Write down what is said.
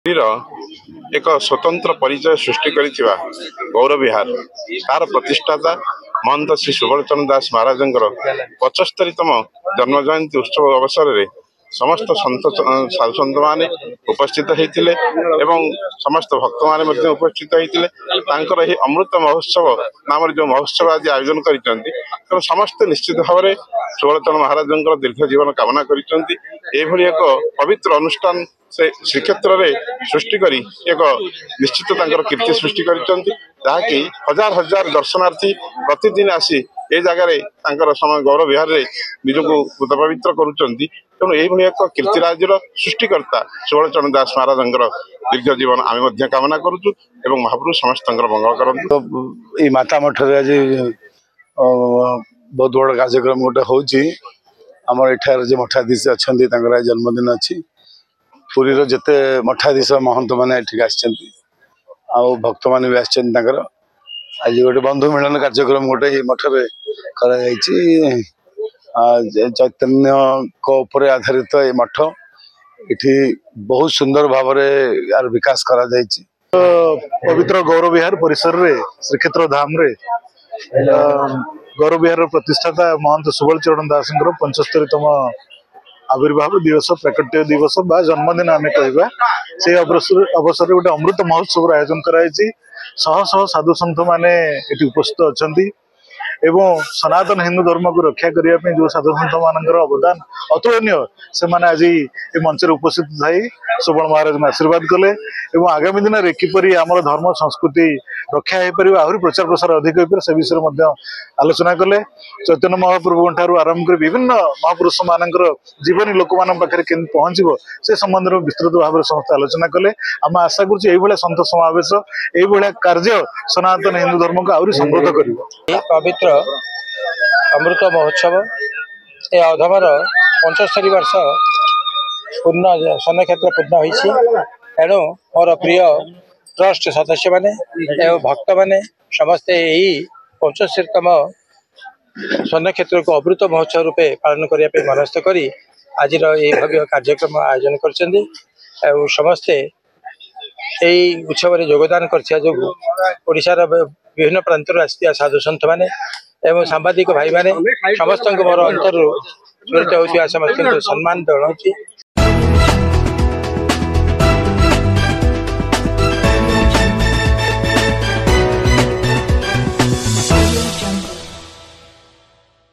एक स्वतंत्र परिचय सृष्टि करिथिबा गौरविहार तार प्रतिष्ठाता महंत श्री सुबलचरण दास महाराज 75तम जन्म जयंती उत्सव अवसर में समस्त संत साधु सन्त माने उपस्थित होते समस्त भक्त माने उपस्थित होते अमृत महोत्सव नाम जो महोत्सव आज आयोजन कर समस्त निश्चित भाव में सुबलचरण महाराज दीर्घ जीवन कामना कर एक पवित्र अनुष्ठान से श्रीक्षेत्र में सृष्टि करी एक निश्चित कीर्ति सृष्टि करी हजार हजार दर्शनार्थी प्रतिदिन आसी ए जगह समय गौरव विहार में निजक पवित्र करुँच तेणु ये एक कीर्तिराज सृष्टिकर्ता सुबलचरण दास महाराज दीर्घ जीवन आम कामना करुचु महाप्रभु समस्त मंगल कर माता मठ आज बहुत बड़ कार्यक्रम गोटे होम एठार जो मठाधीश अच्छा जन्मदिन अच्छी पुरी जिते मठाधीश महंत मैंने भक्त मैंने भी आज गोटे बंधु मिलन कार्यक्रम गोटे मठ में चैतन्य को आधारित ये मठ इठी बहुत सुंदर भाव यार विकास करा पवित्र गौरव विहार परिसर रे श्रीक्षेत्र धाम रे गौरव विहार प्रतिष्ठाता महंत सुबलचरण दास 75तम आविर्भाव दिवस प्राकट्य दिवस बा जन्मदिन आम कह से अवसर गोटे अमृत महोत्सव आयोजन कराई शह शह साधु सन्त मैंने उपस्थित अच्छा एवं सनातन हिंदू धर्म को रक्षा करने जो साधु सन्त मान अवदान अतुलनीय से मैंने आज ये मंच उपस्थित थी सुबल महाराज में आशीर्वाद कले आगामी दिन में किपर आम धर्म संस्कृति रक्षा हो पार आहरी प्रचार प्रसार अधिक हो से विषय में आलोचना कले चैतन्य महाप्रभु ठार आरंभ कर विभिन्न महापुरुष मान जीवनी लोक मान पाखे के पहुँचो से संबंध में विस्तृत भाव में समस्त आलोचना कले आम आशा कर सन्त समावेश ये कार्य सनातन हिंदू धर्म को आहरी समृद्ध कर पवित्र अमृत महोत्सव ए अधमर 75 वर्ष पूर्ण सन क्षेत्र पूर्ण होती तेणु मोर प्रिय ट्रस्ट सदस्य मैंने एवं भक्त मैंने समस्ते यही 75तम सन क्षेत्र को अमृत महोत्सव रूपे पालन करने मनस्थ कर आज भव्य कार्यक्रम आयोजन कर समस्ते यही उत्सव में योगदान करशार विभिन्न प्रांतर आसथिया साधु सन्त मैंने एवं सांबादिक भाई मैंने समस्त मोर अंतर जड़ित होता समस्त सम्मान जनाऊँ